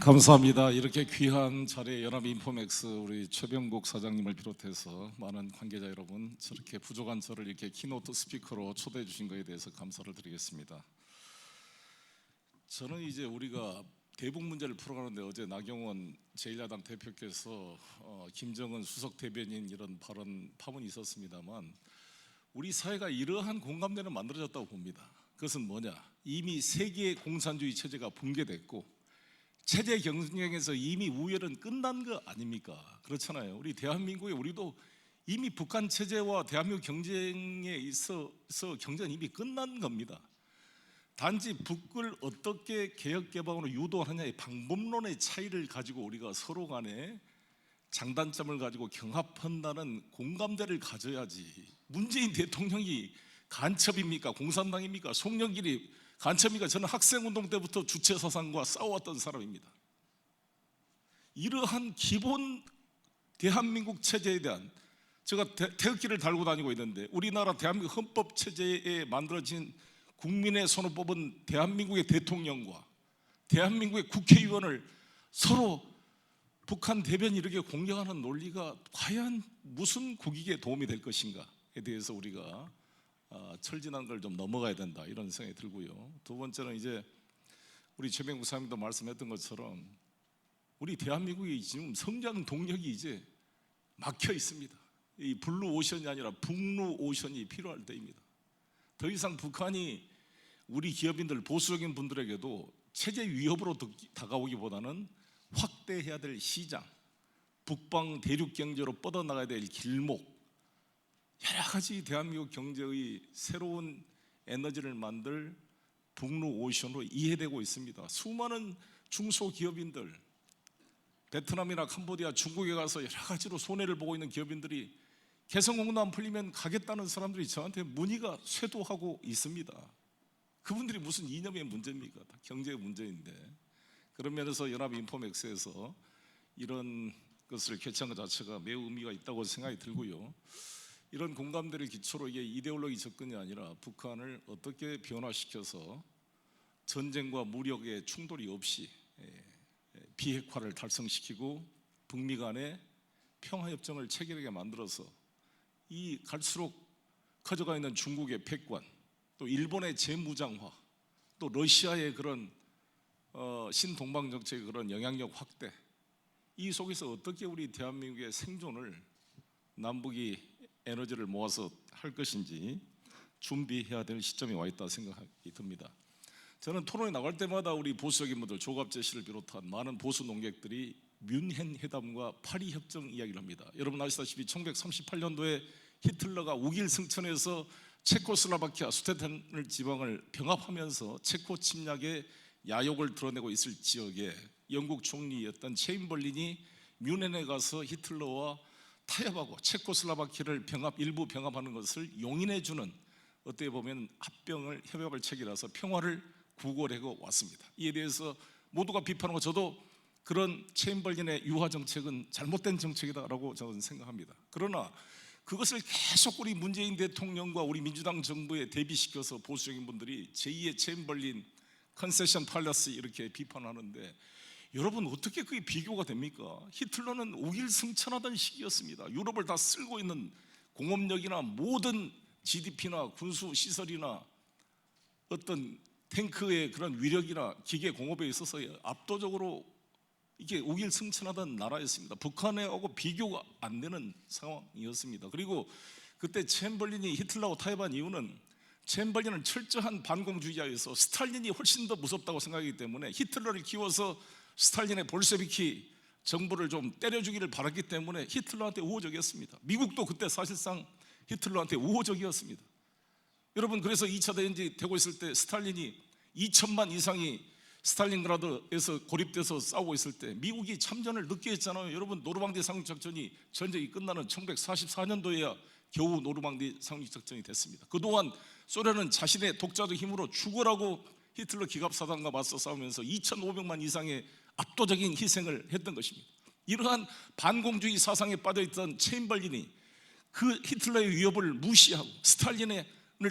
감사합니다. 이렇게 귀한 자리에 연합인포맥스 우리 최병국 사장님을 비롯해서 많은 관계자 여러분, 저렇게 부족한 저를 이렇게 키노트 스피커로 초대해 주신 것에 대해서 감사를 드리겠습니다. 저는 이제 우리가 대북 문제를 풀어가는데 어제 나경원 제1야당 대표께서 김정은 수석 대변인 이런 파문이 있었습니다만, 우리 사회가 이러한 공감대는 만들어졌다고 봅니다. 그것은 뭐냐? 이미 세계 공산주의 체제가 붕괴됐고 체제 경쟁에서 이미 우열은 끝난 거 아닙니까? 그렇잖아요. 우리 대한민국에 우리도 이미 북한 체제와 대한민국 경쟁에 있어서 경쟁은 이미 끝난 겁니다. 단지 북을 어떻게 개혁 개방으로 유도하느냐의 방법론의 차이를 가지고 우리가 서로 간에 장단점을 가지고 경합한다는 공감대를 가져야지. 문재인 대통령이 간첩입니까? 공산당입니까? 송영길이 간첩입니까? 저는 학생운동 때부터 주체사상과 싸워왔던 사람입니다. 이러한 기본 대한민국 체제에 대한, 제가 태극기를 달고 다니고 있는데 우리나라 대한민국 헌법 체제에 만들어진 국민의 손을 뽑은 대한민국의 대통령과 대한민국의 국회의원을 서로 북한 대변인 이렇게 공격하는 논리가 과연 무슨 국익에 도움이 될 것인가에 대해서 우리가 철진한 걸 좀 넘어가야 된다, 이런 생각이 들고요. 두 번째는 이제 우리 최병국 사장님도 말씀했던 것처럼 우리 대한민국이 지금 성장 동력이 이제 막혀 있습니다. 이 블루 오션이 아니라 북루 오션이 필요할 때입니다. 더 이상 북한이 우리 기업인들, 보수적인 분들에게도 체제 위협으로 다가오기보다는 확대해야 될 시장, 북방 대륙 경제로 뻗어나가야 될 길목, 여러 가지 대한민국 경제의 새로운 에너지를 만들 북루 오션으로 이해되고 있습니다. 수많은 중소기업인들, 베트남이나 캄보디아, 중국에 가서 여러 가지로 손해를 보고 있는 기업인들이 개성공단 안 풀리면 가겠다는 사람들이 저한테 문의가 쇄도하고 있습니다. 그분들이 무슨 이념의 문제입니까? 다 경제의 문제인데. 그런 면에서 연합인포맥스에서 이런 것을 개최한 것 자체가 매우 의미가 있다고 생각이 들고요. 이런 공감대를 기초로 이게 이데올로기 접근이 아니라 북한을 어떻게 변화시켜서 전쟁과 무력의 충돌이 없이 비핵화를 달성시키고 북미 간의 평화협정을 체결하게 만들어서 이 갈수록 커져가 있는 중국의 패권, 또 일본의 재무장화, 또 러시아의 그런 신동방 정책의 그런 영향력 확대, 이 속에서 어떻게 우리 대한민국의 생존을 남북이 에너지를 모아서 할 것인지 준비해야 될 시점이 와 있다 생각이 듭니다. 저는 토론에 나갈 때마다 우리 보수적인 분들, 조갑재 씨를 비롯한 많은 보수 논객들이 뮌헨 회담과 파리 협정 이야기를 합니다. 여러분 아시다시피 1938년도에 히틀러가 우길 승천해서 체코슬로바키아 수데텐 지방을 병합하면서 체코 침략의 야욕을 드러내고 있을 지역에 영국 총리였던 체인벌린이 뮌헨에 가서 히틀러와 타협하고 체코슬로바키아를 일부 병합하는 것을 용인해주는, 어떻게 보면 협약을 체결해서 평화를 구걸하고 왔습니다. 이에 대해서 모두가 비판하고 저도 그런 체인벌린의 유화 정책은 잘못된 정책이다라고 저는 생각합니다. 그러나 그것을 계속 우리 문재인 대통령과 우리 민주당 정부에 대비시켜서 보수적인 분들이 제2의 체인벌린, 컨세션 팔러스 이렇게 비판하는데, 여러분 어떻게 그게 비교가 됩니까? 히틀러는 우길 승천하던 시기였습니다. 유럽을 다 쓸고 있는 공업력이나 모든 GDP나 군수 시설이나 어떤 탱크의 그런 위력이나 기계 공업에 있어서 압도적으로 이게 우길 승천하던 나라였습니다. 북한하고 비교가 안 되는 상황이었습니다. 그리고 그때 챔벌린이 히틀러하고 타협한 이유는 챔벌린은 철저한 반공주의자여서 스탈린이 훨씬 더 무섭다고 생각하기 때문에 히틀러를 키워서 스탈린의 볼셰비키 정부를 좀 때려주기를 바랐기 때문에 히틀러한테 우호적이었습니다. 미국도 그때 사실상 히틀러한테 우호적이었습니다. 여러분, 그래서 2차 대전이 되고 있을 때 스탈린이 2천만 이상이 스탈린그라드에서 고립돼서 싸우고 있을 때 미국이 참전을 늦게 했잖아요. 여러분, 노르망디 상륙작전이 전쟁이 끝나는 1944년도에야 겨우 노르망디 상륙작전이 됐습니다. 그동안 소련은 자신의 독자적 힘으로 죽어라고 히틀러 기갑사단과 맞서 싸우면서 2,500만 이상의 압도적인 희생을 했던 것입니다. 이러한 반공주의 사상에 빠져있던 체인벌린이 그 히틀러의 위협을 무시하고 스탈린을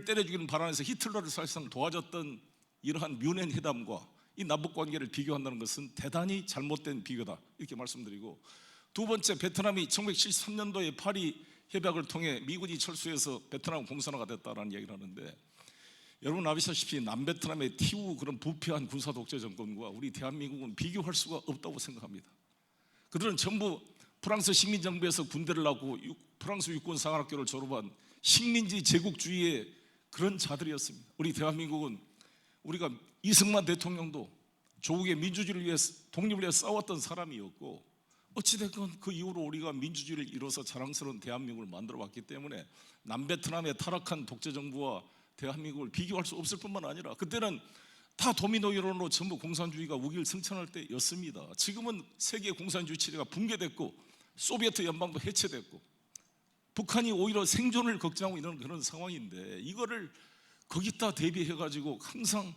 때려주기는 바라면서 히틀러를 사실상 도와줬던 이러한 뮌헨 회담과 이 남북 관계를 비교한다는 것은 대단히 잘못된 비교다 이렇게 말씀드리고, 두 번째, 베트남이 1973년도에 파리 협약을 통해 미군이 철수해서 베트남 공산화가 됐다라는 이야기를 하는데, 여러분 아시다시피 남베트남의 TU 그런 부패한 군사 독재 정권과 우리 대한민국은 비교할 수가 없다고 생각합니다. 그들은 전부 프랑스 식민정부에서 군대를 나고 프랑스 육군 상학교를 졸업한 식민지 제국주의의 그런 자들이었습니다. 우리 대한민국은 우리가 이승만 대통령도 조국의 민주주의를 위해 독립을 위해 싸웠던 사람이었고, 어찌됐건 그 이후로 우리가 민주주의를 이뤄서 자랑스러운 대한민국을 만들어 왔기 때문에 남베트남의 타락한 독재정부와 대한민국을 비교할 수 없을 뿐만 아니라 그때는 다 도미노 이론으로 전부 공산주의가 우기를 승천할 때였습니다. 지금은 세계 공산주의 체제가 붕괴됐고 소비에트 연방도 해체됐고 북한이 오히려 생존을 걱정하고 있는 그런 상황인데, 이거를 거기다 대비해가지고 항상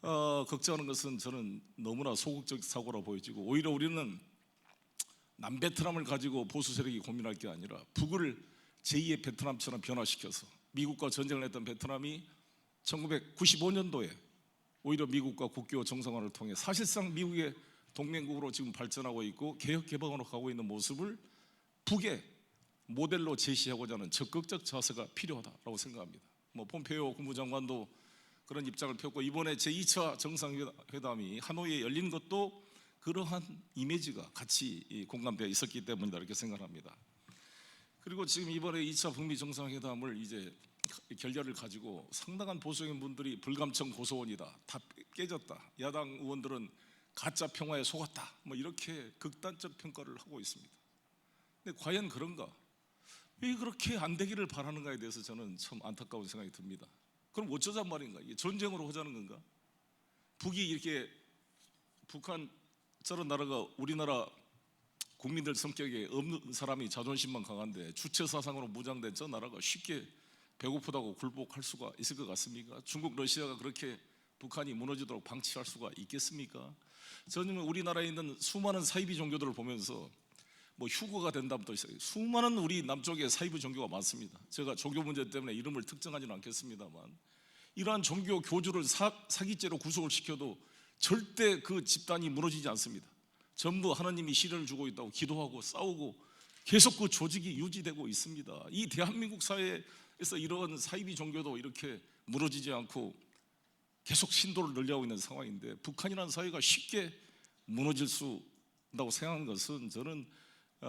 걱정하는 것은 저는 너무나 소극적 사고라 보여지고, 오히려 우리는 남베트남을 가지고 보수 세력이 고민할 게 아니라 북을 제2의 베트남처럼 변화시켜서, 미국과 전쟁을 했던 베트남이 1995년도에 오히려 미국과 국교 정상화를 통해 사실상 미국의 동맹국으로 지금 발전하고 있고 개혁 개방으로 가고 있는 모습을 북의 모델로 제시하고자 하는 적극적 자세가 필요하다고 생각합니다. 폼페이오 국무장관도 그런 입장을 폈고, 이번에 제2차 정상회담이 하노이에 열린 것도 그러한 이미지가 같이 공감되어 있었기 때문이다 이렇게 생각합니다. 그리고 지금 이번에 2차 북미 정상회담을 이제 결렬을 가지고 상당한 보수적인 분들이 불감청 고소원이다, 다 깨졌다, 야당 의원들은 가짜 평화에 속았다, 이렇게 극단적 평가를 하고 있습니다. 근데 과연 그런가? 왜 그렇게 안 되기를 바라는가에 대해서 저는 참 안타까운 생각이 듭니다. 그럼 어쩌잔 말인가? 이게 전쟁으로 하자는 건가? 북이 이렇게, 북한 저런 나라가 우리나라 국민들 성격에 없는 사람이 자존심만 강한데 주체 사상으로 무장된 저 나라가 쉽게 배고프다고 굴복할 수가 있을 것 같습니까? 중국, 러시아가 그렇게 북한이 무너지도록 방치할 수가 있겠습니까? 저는 우리나라에 있는 수많은 사이비 종교들을 보면서 휴거가 된다부터 수많은 우리 남쪽에 사이비 종교가 많습니다. 제가 종교 문제 때문에 이름을 특정하지는 않겠습니다만, 이러한 종교 교주를 사기죄로 구속을 시켜도 절대 그 집단이 무너지지 않습니다. 전부 하나님이 시련을 주고 있다고 기도하고 싸우고 계속 그 조직이 유지되고 있습니다. 이 대한민국 사회에서 이런 사이비 종교도 이렇게 무너지지 않고 계속 신도를 늘려가고 있는 상황인데, 북한이라는 사회가 쉽게 무너질 수 있다고 생각하는 것은 저는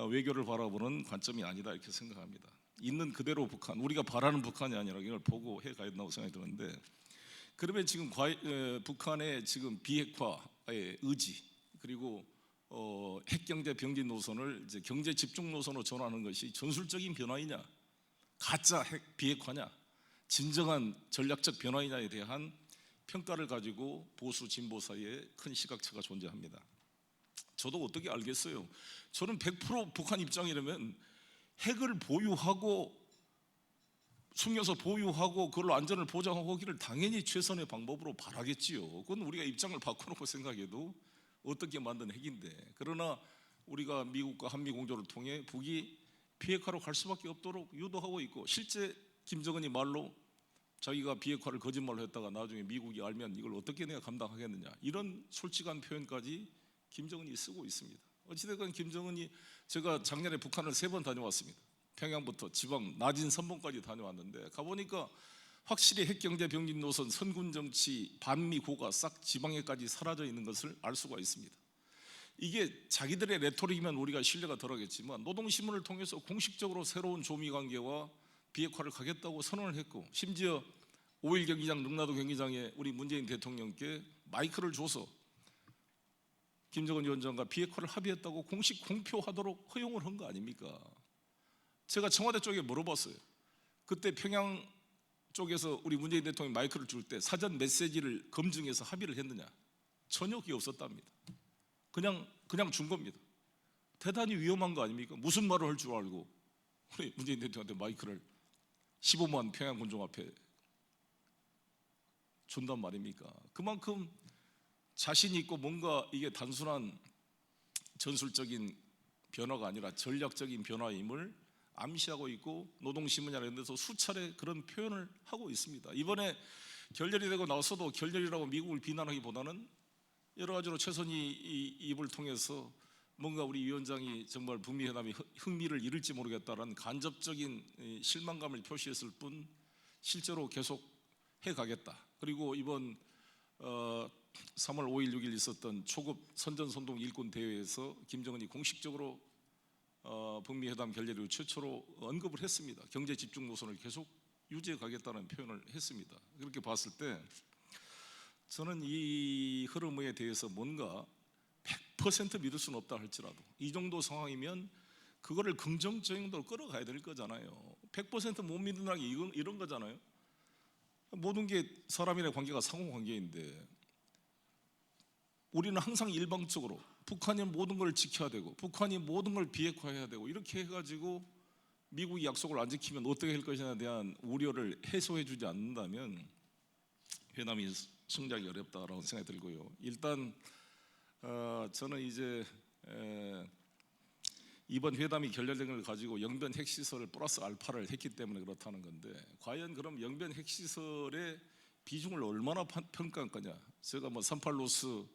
외교를 바라보는 관점이 아니다 이렇게 생각합니다. 있는 그대로 북한, 우리가 바라는 북한이 아니라 이걸 보고 해가야 된다고 생각이 드는데, 그러면 지금 북한의 지금 비핵화의 의지, 그리고 핵경제 병진 노선을 이제 경제 집중 노선으로 전환하는 것이 전술적인 변화이냐, 가짜 핵 비핵화냐, 진정한 전략적 변화이냐에 대한 평가를 가지고 보수 진보 사이에 큰 시각차가 존재합니다. 저도 어떻게 알겠어요? 저는 100% 북한 입장이라면 핵을 보유하고 숨겨서 보유하고 그걸로 안전을 보장하고 하기를 당연히 최선의 방법으로 바라겠지요. 그건 우리가 입장을 바꿔놓고 생각해도 어떻게 만든 핵인데, 그러나 우리가 미국과 한미 공조를 통해 북이 비핵화로 갈 수밖에 없도록 유도하고 있고, 실제 김정은이 말로 자기가 비핵화를 거짓말로 했다가 나중에 미국이 알면 이걸 어떻게 내가 감당하겠느냐, 이런 솔직한 표현까지 김정은이 쓰고 있습니다. 어찌됐건 김정은이, 제가 작년에 북한을 3번 다녀왔습니다. 평양부터 지방 나진 선봉까지 다녀왔는데, 가보니까 확실히 핵경제 병진 노선, 선군 정치, 반미 고가 싹 지방에까지 사라져 있는 것을 알 수가 있습니다. 이게 자기들의 레토릭이면 우리가 신뢰가 덜하겠지만, 노동신문을 통해서 공식적으로 새로운 조미관계와 비핵화를 가겠다고 선언을 했고, 심지어 5.1 경기장, 능라도 경기장에 우리 문재인 대통령께 마이크를 줘서 김정은 위원장과 비핵화를 합의했다고 공식 공표하도록 허용을 한 거 아닙니까? 제가 청와대 쪽에 물어봤어요. 그때 평양 쪽에서 우리 문재인 대통령이 마이크를 줄 때 사전 메시지를 검증해서 합의를 했느냐? 전혀 그게 없었답니다. 그냥 준 겁니다. 대단히 위험한 거 아닙니까? 무슨 말을 할 줄 알고 우리 문재인 대통령한테 마이크를 15만 평양 군종 앞에 준단 말입니까? 그만큼 자신 있고 뭔가 이게 단순한 전술적인 변화가 아니라 전략적인 변화임을 암시하고 있고, 노동신문이나 이런 데서 수차례 그런 표현을 하고 있습니다. 이번에 결렬이 되고 나서도 결렬이라고 미국을 비난하기보다는 여러 가지로 최선희 입을 통해서 뭔가 우리 위원장이 정말 북미 회담이 흥미를 잃을지 모르겠다라는 간접적인 실망감을 표시했을 뿐 실제로 계속 해가겠다. 그리고 이번 3월 5일 6일 있었던 초급 선전선동 일꾼 대회에서 김정은이 공식적으로 북미 회담 결렬 이후 최초로 언급을 했습니다. 경제 집중 노선을 계속 유지해 가겠다는 표현을 했습니다. 그렇게 봤을 때 저는 이 흐름에 대해서 뭔가 100% 믿을 수는 없다 할지라도 이 정도 상황이면 그거를 긍정적인 쪽으로 끌어가야 될 거잖아요. 100% 못 믿는다는 게 이런 거잖아요. 모든 게 사람이랑 관계가 상호관계인데 우리는 항상 일방적으로 북한이 모든 걸 지켜야 되고 북한이 모든 걸 비핵화해야 되고 이렇게 해가지고 미국이 약속을 안 지키면 어떻게 할 것이냐에 대한 우려를 해소해 주지 않는다면 회담이 성장이 어렵다라고 생각이 들고요. 일단 저는 이제 이번 회담이 결렬된 걸 가지고 영변 핵시설을 플러스 알파를 했기 때문에 그렇다는 건데 과연 그럼 영변 핵시설의 비중을 얼마나 평가할 거냐. 제가 뭐 38로스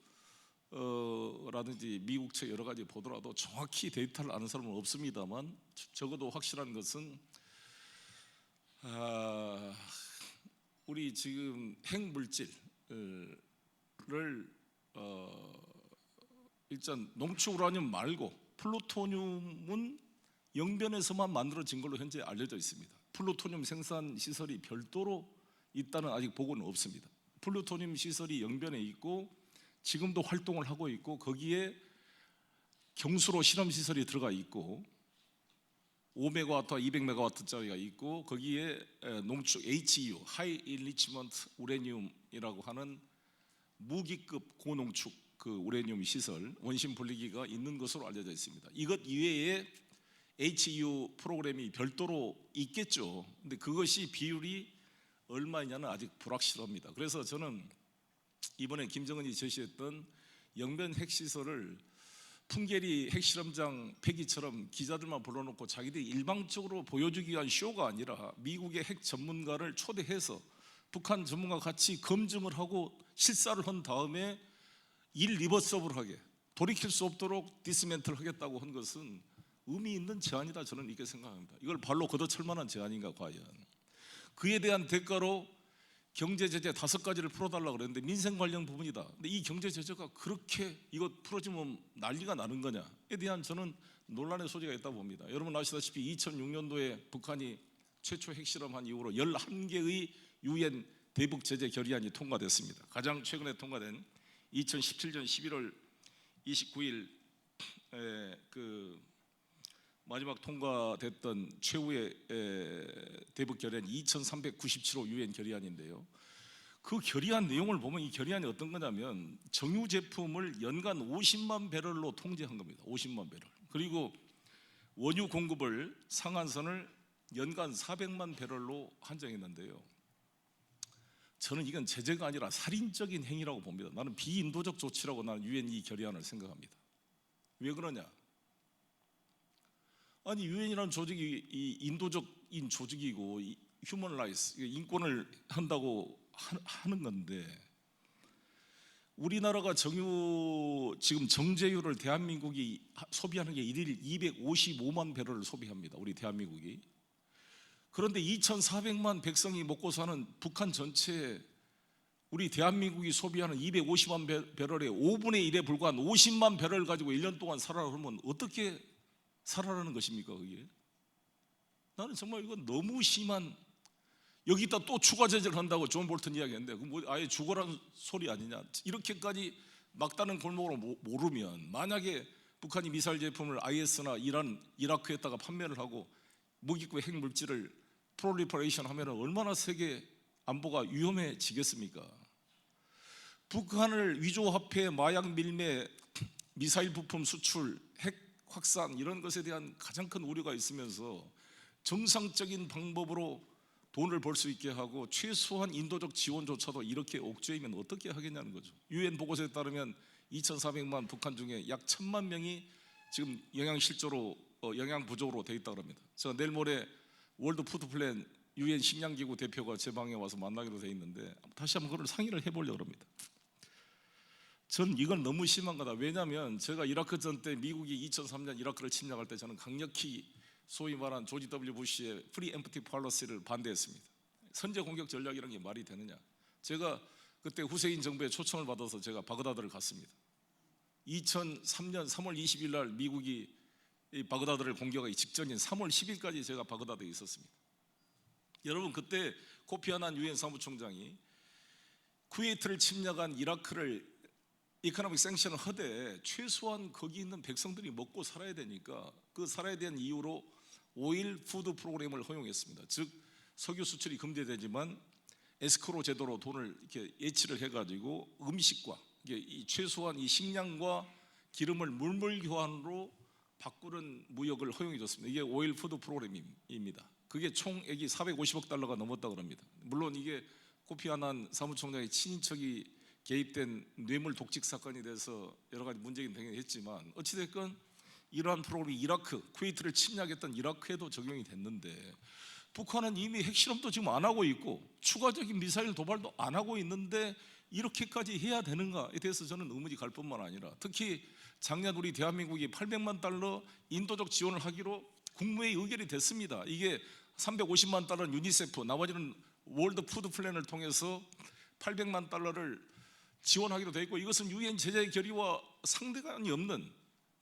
라든지 미국 측 여러 가지 보더라도 정확히 데이터를 아는 사람은 없습니다만 적어도 확실한 것은 우리 지금 핵물질을 일단 농축 우라늄 말고 플루토늄은 영변에서만 만들어진 걸로 현재 알려져 있습니다. 플루토늄 생산 시설이 별도로 있다는 아직 보고는 없습니다. 플루토늄 시설이 영변에 있고 지금도 활동을 하고 있고 거기에 경수로 실험 시설이 들어가 있고 5메가와트와 200메가와트짜리가 있고 거기에 농축 HEU 하이 인리치먼트 우레늄이라고 하는 무기급 고농축 그 우레늄 시설 원심 분리기가 있는 것으로 알려져 있습니다. 이것 이외에 HEU 프로그램이 별도로 있겠죠. 근데 그것이 비율이 얼마냐는 아직 불확실합니다. 그래서 저는 이번에 김정은이 제시했던 영변 핵시설을 풍계리 핵실험장 폐기처럼 기자들만 불러놓고 자기들이 일방적으로 보여주기 위한 쇼가 아니라 미국의 핵 전문가를 초대해서 북한 전문가와 같이 검증을 하고 실사를 한 다음에 일리버서블하게 돌이킬 수 없도록 디스멘틀 하겠다고 한 것은 의미 있는 제안이다 저는 이렇게 생각합니다. 이걸 발로 걷어찰 만한 제안인가 과연. 그에 대한 대가로 경제 제재 5가지를 풀어달라고 그랬는데 민생 관련 부분이다. 근데 이 경제 제재가 그렇게 이거 풀어지면 난리가 나는 거냐에 대한 저는 논란의 소지가 있다고 봅니다. 여러분 아시다시피 2006년도에 북한이 최초 핵실험한 이후로 11개의 유엔 대북 제재 결의안이 통과됐습니다. 가장 최근에 통과된 2017년 11월 29일 그 마지막 통과됐던 최후의 대북 결의안 2397호 유엔 결의안인데요. 그 결의안 내용을 보면 이 결의안이 어떤 거냐면 정유 제품을 연간 50만 배럴로 통제한 겁니다. 50만 배럴. 그리고 원유 공급을 상한선을 연간 400만 배럴로 한정했는데요. 저는 이건 제재가 아니라 살인적인 행위라고 봅니다. 나는 비인도적 조치라고 나는 유엔 이 결의안을 생각합니다. 왜 그러냐? 아니 유엔이라는 조직이 이 인도적인 조직이고 휴먼 라이츠 인권을 한다고 하는 건데 우리나라가 정유 지금 정제유를 대한민국이 소비하는 게 일일 255만 배럴을 소비합니다. 우리 대한민국이. 그런데 2,400만 백성이 먹고 사는 북한 전체에 우리 대한민국이 소비하는 250만 배럴의 5분의 1에 불과한 50만 배럴 가지고 1년 동안 살아라 그러면 어떻게 살아라는 것입니까 그게? 나는 정말 이건 너무 심한 여기다 또 추가 제재를 한다고 존 볼턴 이야기했는데 그 뭐 아예 죽어라는 소리 아니냐 이렇게까지 막다른 골목으로 모르면 만약에 북한이 미사일 제품을 IS나 이란, 이라크에다가 판매를 하고 무기급 핵물질을 프롤리퍼레이션 하면 얼마나 세계 안보가 위험해지겠습니까? 북한을 위조화폐, 마약 밀매, 미사일 부품 수출, 핵 확산 이런 것에 대한 가장 큰 우려가 있으면서 정상적인 방법으로 돈을 벌 수 있게 하고 최소한 인도적 지원조차도 이렇게 옥죄이면 어떻게 하겠냐는 거죠. 유엔 보고서에 따르면 2,400만 북한 중에 약 1,000만 명이 지금 영양실조로 영양 부족으로 돼 있다고 합니다. 제가 내일 모레 월드 푸드 플랜 유엔 식량기구 대표가 제 방에 와서 만나기로 돼 있는데 다시 한번 그걸 상의를 해보려고 합니다. 전 이건 너무 심한 거다. 왜냐하면 제가 이라크 전 때 미국이 2003년 이라크를 침략할 때 저는 강력히 소위 말한 조지 W 부시의 프리엠프티 팔러시를 반대했습니다. 선제 공격 전략이라는 게 말이 되느냐. 제가 그때 후세인 정부의 초청을 받아서 제가 바그다드를 갔습니다. 2003년 3월 20일 날 미국이 이 바그다드를 공격하기 직전인 3월 10일까지 제가 바그다드에 있었습니다. 여러분, 그때 코피 아난 유엔 사무총장이 쿠웨이트를 침략한 이라크를 이코노믹 생션을 하되 최소한 거기 있는 백성들이 먹고 살아야 되니까 그 살아야 되는 이유로 오일 푸드 프로그램을 허용했습니다. 즉 석유 수출이 금지되지만 에스크로 제도로 돈을 이렇게 예치를 해가지고 음식과 이 최소한 이 식량과 기름을 물물 교환으로 바꾸는 무역을 허용해줬습니다. 이게 오일 푸드 프로그램입니다. 그게 총액이 450억 달러가 넘었다고 합니다. 물론 이게 코피 아난 사무총장의 친인척이 개입된 뇌물 독직 사건이 돼서 여러 가지 문제긴 당연히 했지만 어찌됐건 이러한 프로그램이 이라크, 쿠웨이트를 침략했던 이라크에도 적용이 됐는데 북한은 이미 핵실험도 지금 안 하고 있고 추가적인 미사일 도발도 안 하고 있는데 이렇게까지 해야 되는가에 대해서 저는 의문이 갈 뿐만 아니라 특히 작년 우리 대한민국이 800만 달러 인도적 지원을 하기로 국무회의 의결이 됐습니다. 이게 350만 달러는 유니세프, 나머지는 월드 푸드 플랜을 통해서 800만 달러를 지원하기로 되어 있고 이것은 유엔 제재 결의와 상대관이 없는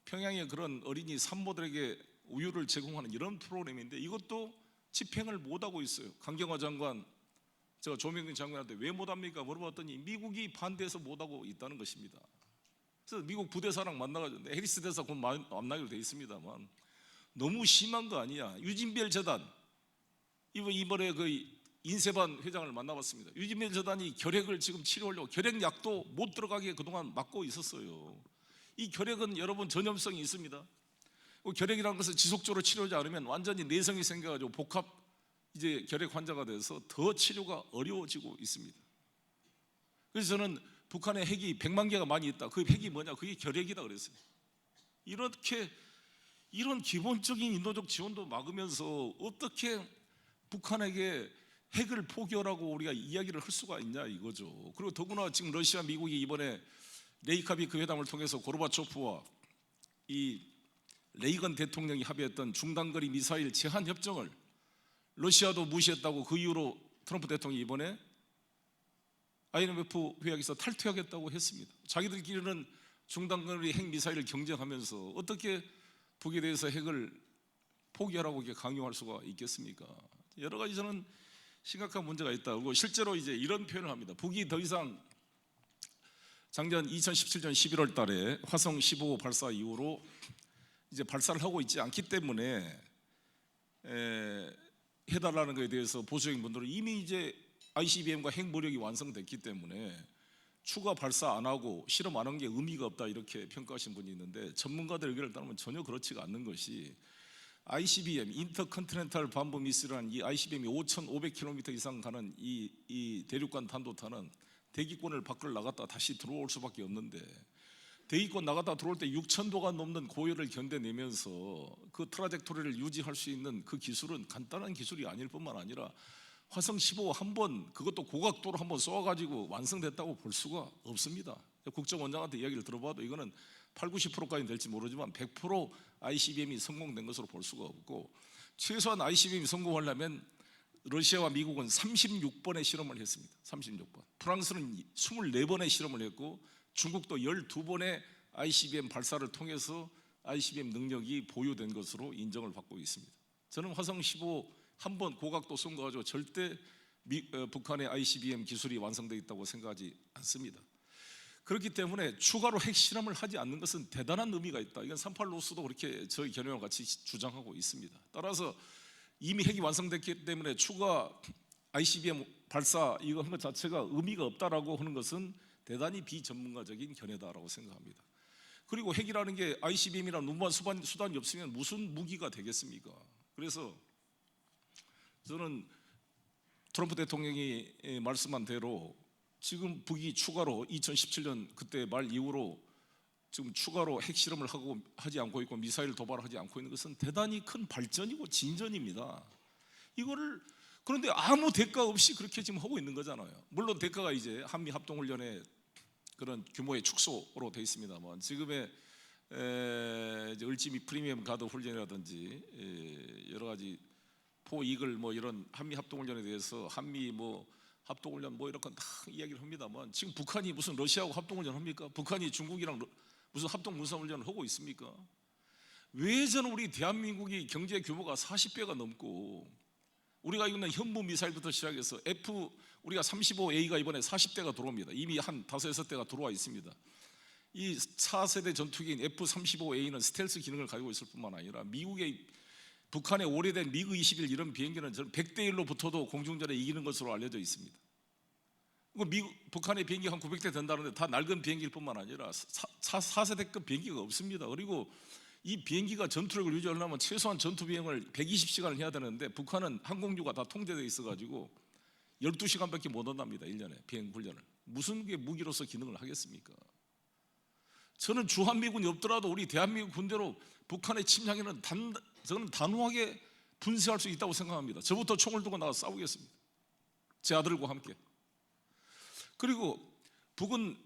평양의 그런 어린이 산모들에게 우유를 제공하는 이런 프로그램인데 이것도 집행을 못하고 있어요. 강경화 장관, 제가 조명근 장관한테 왜 못합니까 물어봤더니 미국이 반대해서 못하고 있다는 것입니다. 그래서 미국 부대사랑 만나가지고 해리스 대사 곧 만나기로 되어 있습니다만 너무 심한 거 아니야. 유진별 재단 이번에 그 인세반 회장을 만나봤습니다. 유진별 재단이 결핵을 지금 치료하려고 결핵약도 못 들어가게 그동안 막고 있었어요. 이 결핵은 여러분 전염성이 있습니다. 결핵이라는 것을 지속적으로 치료하지 않으면 완전히 내성이 생겨가지고 복합 이제 결핵 환자가 돼서 더 치료가 어려워지고 있습니다. 그래서 저는 북한의 핵이 100만 개가 많이 있다. 그 핵이 뭐냐? 그게 결핵이다 그랬어요. 이런 기본적인 인도적 지원도 막으면서 어떻게 북한에게 핵을 포기하라고 우리가 이야기를 할 수가 있냐 이거죠. 그리고 더구나 지금 러시아, 미국이 이번에 레이카비크 회담을 통해서 고르바초프와 이 레이건 대통령이 합의했던 중단거리 미사일 제한 협정을 러시아도 무시했다고 그 이후로 트럼프 대통령이 이번에 IMF 회의에서 탈퇴하겠다고 했습니다. 자기들끼리는 중단거리 핵미사일을 경쟁하면서 어떻게 북에 대해서 핵을 포기하라고 이렇게 강요할 수가 있겠습니까? 여러 가지 저는 심각한 문제가 있다. 그리고 실제로 이제 이런 표현을 합니다. 북이 더 이상 작년 2017년 11월 달에 화성 15 발사 이후로 이제 발사를 하고 있지 않기 때문에 해달라는 것에 대해서 보수적인 분들은 이미 이제 ICBM과 핵무력이 완성됐기 때문에 추가 발사 안 하고 실험 안 한 게 의미가 없다 이렇게 평가하신 분이 있는데 전문가들 의견을 따르면 전혀 그렇지가 않는 것이 ICBM, 인터컨티넨탈 반부 미사일이라는 이 ICBM이 5,500km 이상 가는 이 대륙간 탄도탄은 대기권을 밖을 나갔다 다시 들어올 수밖에 없는데 대기권 나갔다 들어올 때 6,000도가 넘는 고열을 견뎌내면서 그 트라젝토리를 유지할 수 있는 그 기술은 간단한 기술이 아닐 뿐만 아니라 화성 15 한번 그것도 고각도로 한번 쏘아가지고 완성됐다고 볼 수가 없습니다. 국정원장한테 이야기를 들어봐도 이거는 80~90%까지는 될지 모르지만 100% ICBM이 성공된 것으로 볼 수가 없고 최소한 ICBM이 성공하려면 러시아와 미국은 36번의 실험을 했습니다. 36번. 프랑스는 24번의 실험을 했고 중국도 12번의 ICBM 발사를 통해서 ICBM 능력이 보유된 것으로 인정을 받고 있습니다. 저는 화성 15 한 번 고각도 쏜 거 가지고 절대 북한의 ICBM 기술이 완성되어 있다고 생각하지 않습니다. 그렇기 때문에 추가로 핵실험을 하지 않는 것은 대단한 의미가 있다. 이건 38로스도 그렇게 저희 견해와 같이 주장하고 있습니다. 따라서 이미 핵이 완성됐기 때문에 추가 ICBM 발사 이거 한 것 자체가 의미가 없다라고 하는 것은 대단히 비전문가적인 견해다라고 생각합니다. 그리고 핵이라는 게 ICBM이라는 운반 수단이 없으면 무슨 무기가 되겠습니까? 그래서 저는 트럼프 대통령이 말씀한 대로 지금 북이 추가로 2017년 그때 말 이후로 지금 추가로 핵실험을 하지 않고 있고 미사일 도발을 하지 않고 있는 것은 대단히 큰 발전이고 진전입니다. 이거를 그런데 아무 대가 없이 그렇게 지금 하고 있는 거잖아요. 물론 대가가 이제 한미 합동훈련에 그런 규모의 축소로 되어 있습니다만 지금의 이제 을지미 프리미엄 가드 훈련이라든지 여러 가지 포이글 뭐 이런 한미 합동훈련에 대해서 한미 뭐 합동훈련 뭐 이렇게 다 이야기를 합니다만 지금 북한이 무슨 러시아하고 합동훈련 합니까? 북한이 중국이랑 무슨 합동 군사훈련을 하고 있습니까? 왜 저는 우리 대한민국이 경제 규모가 40배가 넘고 우리가 있는 현무 미사일부터 시작해서 우리가 35A가 이번에 40대가 들어옵니다. 이미 한 5-6대가 들어와 있습니다. 이 4세대 전투기인 F-35A는 스텔스 기능을 가지고 있을 뿐만 아니라 북한의 오래된 미그 21 이런 비행기는 저는 100대1로 붙어도 공중전에 이기는 것으로 알려져 있습니다. 북한의 비행기 한 900대 된다는데 다 낡은 비행기일 뿐만 아니라 4세대급 비행기가 없습니다. 그리고 이 비행기가 전투력을 유지하려면 최소한 전투 비행을 120시간을 해야 되는데 북한은 항공유가 다 통제되어 있어가지고 12시간밖에 못 한답니다. 1년에 비행 훈련을. 무슨 게 무기로서 기능을 하겠습니까? 저는 주한미군이 없더라도 우리 대한민국 군대로 북한의 침략에는 저는 단호하게 분쇄할 수 있다고 생각합니다. 저부터 총을 들고 나가 싸우겠습니다. 제 아들과 함께. 그리고 북은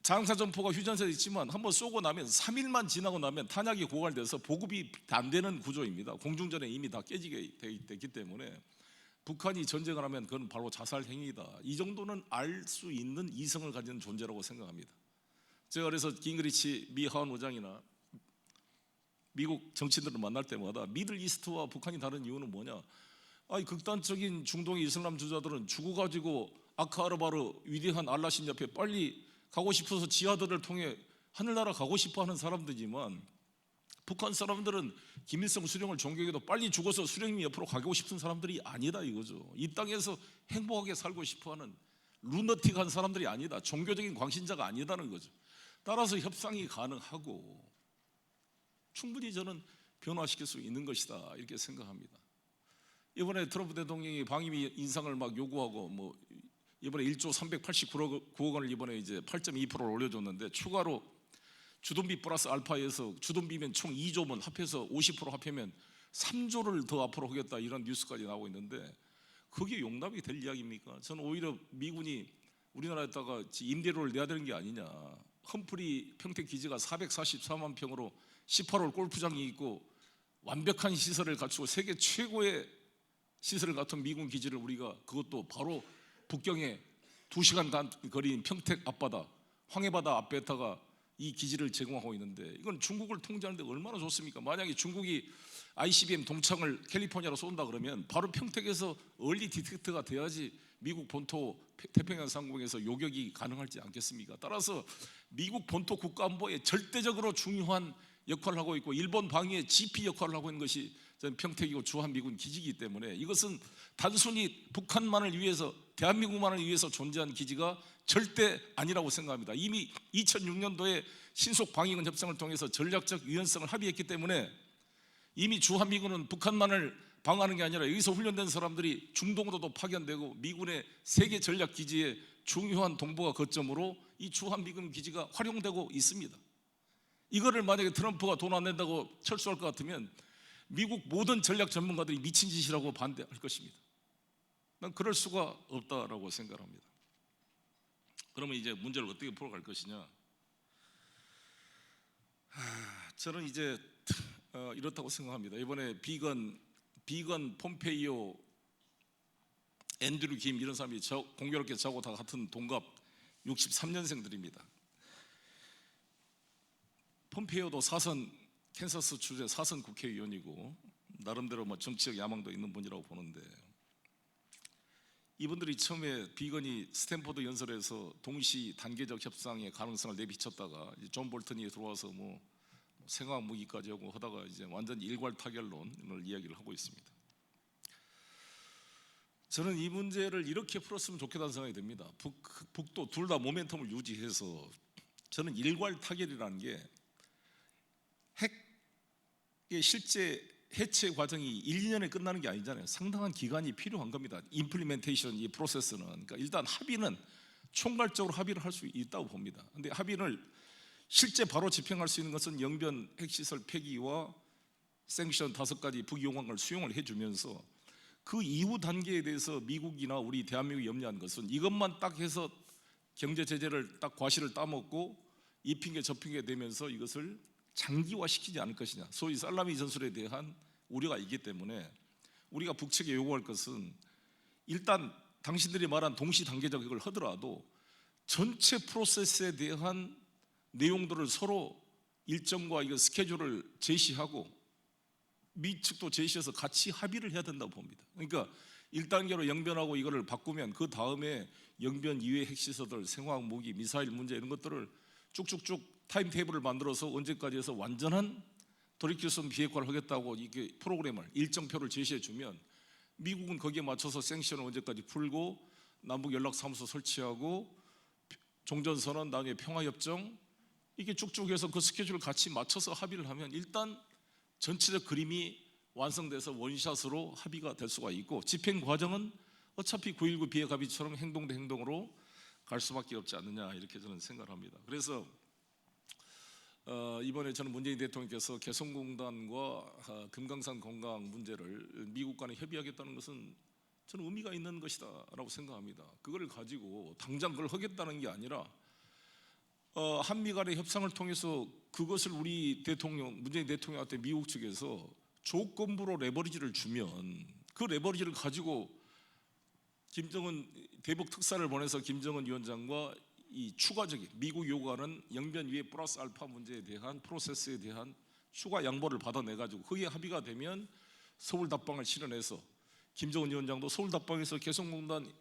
장사전포가 휴전선에 있지만 한번 쏘고 나면 3일만 지나고 나면 탄약이 고갈돼서 보급이 안 되는 구조입니다. 공중전에 이미 다 깨지게 되기 때문에 북한이 전쟁을 하면 그건 바로 자살 행위다. 이 정도는 알 수 있는 이성을 가진 존재라고 생각합니다. 제가 그래서 깅그리치 미 하원 의장이나 미국 정치인들을 만날 때마다 미들 이스트와 북한이 다른 이유는 뭐냐? 극단적인 중동의 이슬람 주자들은 죽어가지고 아크아르바르 위대한 알라신 옆에 빨리 가고 싶어서 지하들을 통해 하늘나라 가고 싶어하는 사람들이지만 북한 사람들은 김일성 수령을 존경해도 빨리 죽어서 수령님 옆으로 가고 싶은 사람들이 아니다 이거죠. 이 땅에서 행복하게 살고 싶어하는 루너틱한 사람들이 아니다. 종교적인 광신자가 아니다는 거죠. 따라서 협상이 가능하고 충분히 저는 변화시킬 수 있는 것이다 이렇게 생각합니다. 이번에 트럼프 대통령이 방위비 인상을 막 요구하고 뭐 이번에 1조 389억 원을 이번에 이제 8.2%를 올려줬는데 추가로 주둔비 플러스 알파에서 주둔비면 총 2조면 합해서 50% 합하면 3조를 더 앞으로 하겠다 이런 뉴스까지 나오고 있는데 그게 용납이 될 이야기입니까? 저는 오히려 미군이 우리나라에다가 임대료를 내야 되는 게 아니냐. 험프리 평택 기지가 444만 평으로 18홀 골프장이 있고 완벽한 시설을 갖추고 세계 최고의 시설을 갖춘 미군 기지를 우리가 그것도 바로 북경에 2시간 거리인 평택 앞바다 황해바다 앞에다가 이 기지를 제공하고 있는데 이건 중국을 통제하는데 얼마나 좋습니까? 만약에 중국이 ICBM 동창을 캘리포니아로 쏜다 그러면 바로 평택에서 얼리 디텍트가 돼야지 미국 본토 태평양 상공에서 요격이 가능하지 않겠습니까? 따라서 미국 본토 국가안보에 절대적으로 중요한 역할을 하고 있고 일본 방위의 GP 역할을 하고 있는 것이 평택이고 주한미군 기지이기 때문에 이것은 단순히 북한만을 위해서 대한민국만을 위해서 존재한 기지가 절대 아니라고 생각합니다. 이미 2006년도에 신속방위군 협상을 통해서 전략적 유연성을 합의했기 때문에 이미 주한미군은 북한만을 방어하는 게 아니라 여기서 훈련된 사람들이 중동으로도 파견되고 미군의 세계 전략기지의 중요한 동북아 거점으로 이 주한미군 기지가 활용되고 있습니다. 이거를 만약에 트럼프가 돈 안 낸다고 철수할 것 같으면 미국 모든 전략 전문가들이 미친 짓이라고 반대할 것입니다. 난 그럴 수가 없다라고 생각합니다. 그러면 이제 문제를 어떻게 풀어갈 것이냐? 저는 이제 이렇다고 생각합니다. 이번에 비건 폼페이오 앤드류 김 이런 사람이 공교롭게 저하고 다 같은 동갑 63년생들입니다. 폼페이오도 캔사스 주재 사선 국회의원이고 나름대로 뭐 정치적 야망도 있는 분이라고 보는데 이분들이 처음에 비건이 스탠포드 연설에서 동시 단계적 협상의 가능성을 내비쳤다가 존 볼턴이 들어와서 뭐 생화학 무기까지 하고 하다가 이제 완전 일괄 타결론을 이야기를 하고 있습니다. 저는 이 문제를 이렇게 풀었으면 좋겠다는 생각이 듭니다. 북도 둘 다 모멘텀을 유지해서 저는 일괄 타결이라는 게 핵의 실제 해체 과정이 1, 2년에 끝나는 게 아니잖아요. 상당한 기간이 필요한 겁니다. 임플리멘테이션 이 프로세스는. 그러니까 일단 합의는 총괄적으로 합의를 할 수 있다고 봅니다. 그런데 합의를 실제 바로 집행할 수 있는 것은 영변 핵시설 폐기와 생션 5가지 북용항을 수용을 해주면서 그 이후 단계에 대해서 미국이나 우리 대한민국이 염려한 것은 이것만 딱 해서 경제 제재를 딱 과실을 따먹고 이 핑계 저 핑계 대면서 이것을 장기화시키지 않을 것이냐, 소위 살라미 전술에 대한 우려가 있기 때문에 우리가 북측에 요구할 것은 일단 당신들이 말한 동시단계적 이걸 하더라도 전체 프로세스에 대한 내용들을 서로 일정과 이거 스케줄을 제시하고 미 측도 제시해서 같이 합의를 해야 된다고 봅니다. 그러니까 1단계로 영변하고 이거를 바꾸면 그 다음에 영변 이외의 핵시설들, 생화학 무기, 미사일 문제 이런 것들을 쭉쭉쭉 타임테이블을 만들어서 언제까지 해서 완전한 돌이킬 수 없는 비핵화를 하겠다고 이게 프로그램을 일정표를 제시해 주면 미국은 거기에 맞춰서 생션을 언제까지 풀고 남북 연락사무소 설치하고 종전선언, 나중에 평화협정 이게 쭉쭉 해서 그 스케줄을 같이 맞춰서 합의를 하면 일단 전체적 그림이 완성돼서 원샷으로 합의가 될 수가 있고, 집행 과정은 어차피 9.19 비핵 합의처럼 행동 대 행동으로 갈 수밖에 없지 않느냐, 이렇게 저는 생각을 합니다. 그래서 이번에 저는 문재인 대통령께서 개성공단과 금강산 건강 문제를 미국 간에 협의하겠다는 것은 저는 의미가 있는 것이다 라고 생각합니다. 그걸 가지고 당장 그걸 하겠다는 게 아니라 한미 간의 협상을 통해서 그것을 우리 대통령, 문재인 대통령한테 미국 측에서 조건부로 레버리지를 주면 그 레버리지를 가지고 김정은 대북 특사를 보내서 김정은 위원장과 이 추가적인 미국 요구하는 영변 위에 플러스 알파 문제에 대한 프로세스에 대한 추가 양보를 받아내 가지고 그게 합의가 되면 서울 답방을 실현해서 김정은 위원장도 서울 답방에서 개성공단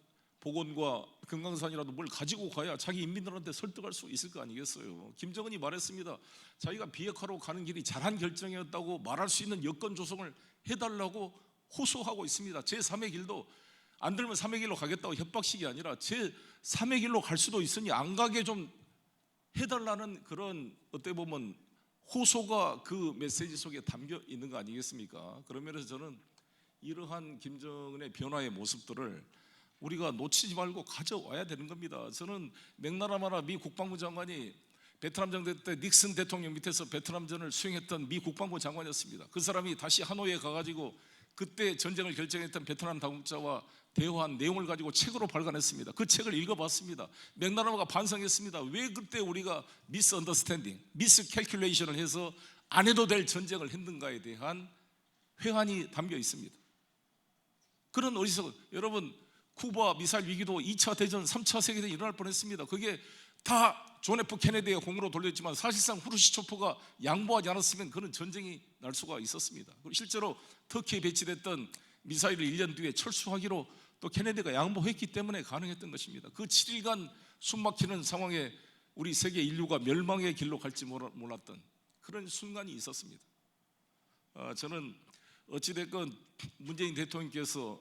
복원과 금강산이라도 뭘 가지고 가야 자기 인민들한테 설득할 수 있을 거 아니겠어요. 김정은이 말했습니다. 자기가 비핵화로 가는 길이 잘한 결정이었다고 말할 수 있는 여건 조성을 해달라고 호소하고 있습니다. 제3의 길도 안 들면 3의 길로 가겠다고 협박식이 아니라 제3의 길로 갈 수도 있으니 안 가게 좀 해달라는 그런 어떻게 보면 호소가 그 메시지 속에 담겨 있는 거 아니겠습니까? 그런 면에서 저는 이러한 김정은의 변화의 모습들을 우리가 놓치지 말고 가져와야 되는 겁니다. 저는 맥나라마라 미 국방부 장관이 베트남 전쟁 때 닉슨 대통령 밑에서 베트남전을 수행했던 미 국방부 장관이었습니다. 그 사람이 다시 하노이에 가가지고 그때 전쟁을 결정했던 베트남 당국자와 대화한 내용을 가지고 책으로 발간했습니다. 그 책을 읽어봤습니다. 맥나라마가 반성했습니다. 왜 그때 우리가 미스 언더스탠딩, 미스 캘큘레이션을 해서 안 해도 될 전쟁을 했는가에 대한 회한이 담겨 있습니다. 그런 어리석은, 여러분 쿠바 미사일 위기도 2차 대전, 3차 세계대전이 일어날 뻔했습니다. 그게 다 존 F 케네디의 공으로 돌렸지만 사실상 후르시초프가 양보하지 않았으면 그런 전쟁이 날 수가 있었습니다. 그리고 실제로 터키에 배치됐던 미사일을 1년 뒤에 철수하기로 또 케네디가 양보했기 때문에 가능했던 것입니다. 그 7일간 숨막히는 상황에 우리 세계 인류가 멸망의 길로 갈지 몰랐던 그런 순간이 있었습니다. 저는 어찌됐건 문재인 대통령께서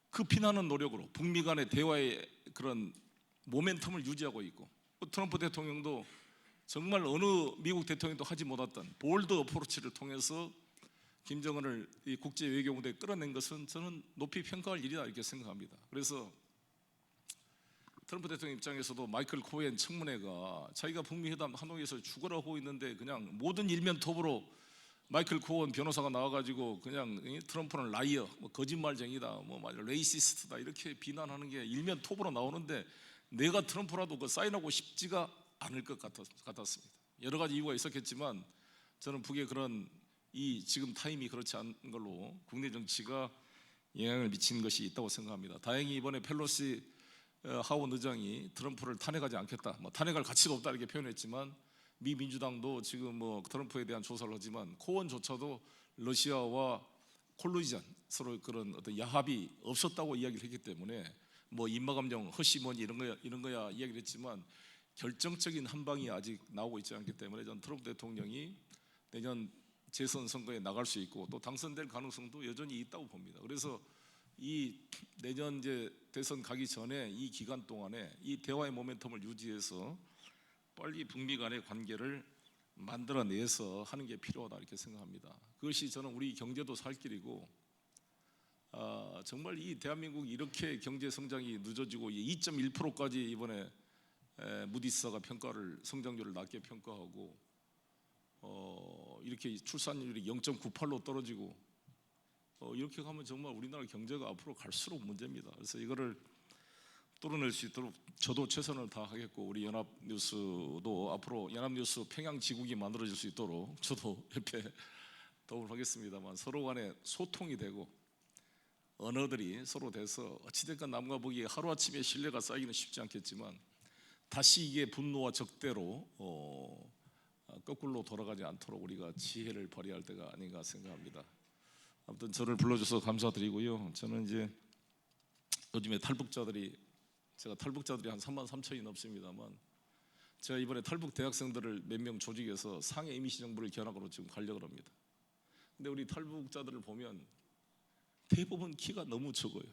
그 피나는 노력으로 북미 간의 대화의 그런 모멘텀을 유지하고 있고, 트럼프 대통령도 정말 어느 미국 대통령도 하지 못했던 볼드 어프로치를 통해서 김정은을 이 국제 외교 무대에 끌어낸 것은 저는 높이 평가할 일이다 이렇게 생각합니다. 그래서 트럼프 대통령 입장에서도 마이클 코엔 청문회가 자기가 북미 회담 하노이에서 죽으라고 있는데 그냥 모든 일면 톱으로 마이클 코엔 변호사가 나와가지고 그냥 트럼프는 라이어, 거짓말쟁이다, 레이시스트다 이렇게 비난하는 게 일면 톱으로 나오는데 내가 트럼프라도 그 사인하고 싶지가 않을 것 같았습니다. 여러 가지 이유가 있었겠지만 저는 북의 그런 이 지금 타임이 그렇지 않은 걸로 국내 정치가 영향을 미친 것이 있다고 생각합니다. 다행히 이번에 펠로시 하원 의장이 트럼프를 탄핵하지 않겠다, 탄핵할 가치가 없다 이렇게 표현했지만 미 민주당도 지금 트럼프에 대한 조사를 하지만 코언조차도 러시아와 콜루전 서로 그런 어떤 야합이 없었다고 이야기를 했기 때문에 인마감정 허시머니 이런 거야 이야기를 했지만 결정적인 한 방이 아직 나오고 있지 않기 때문에 저는 트럼프 대통령이 내년 재선 선거에 나갈 수 있고 또 당선될 가능성도 여전히 있다고 봅니다. 그래서 이 내년 이제 대선 가기 전에 이 기간 동안에 이 대화의 모멘텀을 유지해서 빨리 북미 간의 관계를 만들어내서 하는 게 필요하다 이렇게 생각합니다. 그것이 저는 우리 경제도 살 길이고 정말 이 대한민국이 이렇게 경제 성장이 늦어지고 2.1%까지 이번에 무디스가 평가를 성장률을 낮게 평가하고 이렇게 출산율이 0.98로 떨어지고 이렇게 가면 정말 우리나라 경제가 앞으로 갈수록 문제입니다. 그래서 이거를 뚫어낼 수 있도록 저도 최선을 다하겠고, 우리 연합뉴스도 앞으로 연합뉴스 평양지국이 만들어질 수 있도록 저도 옆에 도움을 하겠습니다만, 서로 간에 소통이 되고 언어들이 서로 돼서 어찌됐건 남과 북이 하루아침에 신뢰가 쌓이기는 쉽지 않겠지만 다시 이게 분노와 적대로 거꾸로 돌아가지 않도록 우리가 지혜를 발휘할 때가 아닌가 생각합니다. 아무튼 저를 불러줘서 감사드리고요. 저는 이제 요즘에 제가 탈북자들이 한 3만 3천이 넘습니다만, 제가 이번에 탈북 대학생들을 몇 명 조직해서 상해 임시 정부를 견학으로 지금 가려고 합니다. 근데 우리 탈북자들을 보면 대부분 키가 너무 적어요.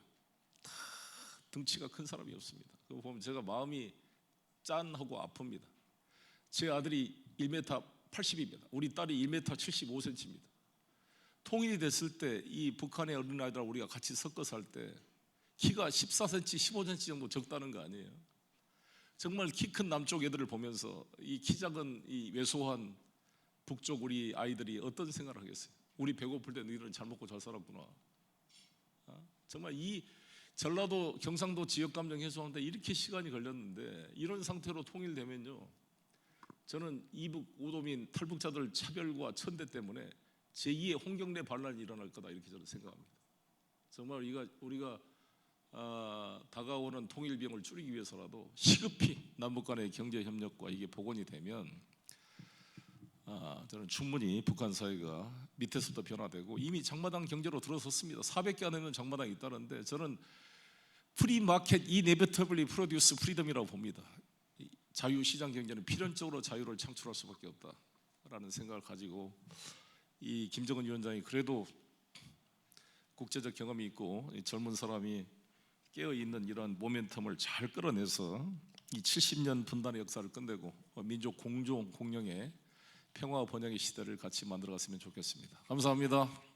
다 등치가 큰 사람이 없습니다. 그거 보면 제가 마음이 짠하고 아픕니다. 제 아들이 1m 80입니다. 우리 딸이 1m 75cm입니다. 통일이 됐을 때 이 북한의 어린아이들하고 우리가 같이 섞어서 할 때 키가 14cm, 15cm 정도 적다는 거 아니에요. 정말 키 큰 남쪽 애들을 보면서 이 키 작은 이 왜소한 북쪽 우리 아이들이 어떤 생각을 하겠어요? 우리 배고플 때 너희들은 잘 먹고 잘 살았구나. 정말 이 전라도 경상도 지역 감정 해소하는데 이렇게 시간이 걸렸는데, 이런 상태로 통일되면요, 저는 이북 오도민 탈북자들 차별과 천대 때문에 제2의 홍경래 반란이 일어날 거다, 이렇게 저는 생각합니다. 정말 우리가 다가오는 통일비용을 줄이기 위해서라도 시급히 남북 간의 경제 협력과 이게 복원이 되면 저는 충분히 북한 사회가 밑에서부터 변화되고, 이미 장마당 경제로 들어섰습니다. 400개 안 되는 장마당이 있다는데, 저는 프리마켓 이네비터블리 프로듀스 프리덤이라고 봅니다. 자유시장 경제는 필연적으로 자유를 창출할 수밖에 없다라는 생각을 가지고, 이 김정은 위원장이 그래도 국제적 경험이 있고 젊은 사람이 깨어있는 이런 모멘텀을 잘 끌어내서 이 70년 분단의 역사를 끝내고 민족 공존 공영의 평화 번영의 시대를 같이 만들어갔으면 좋겠습니다. 감사합니다.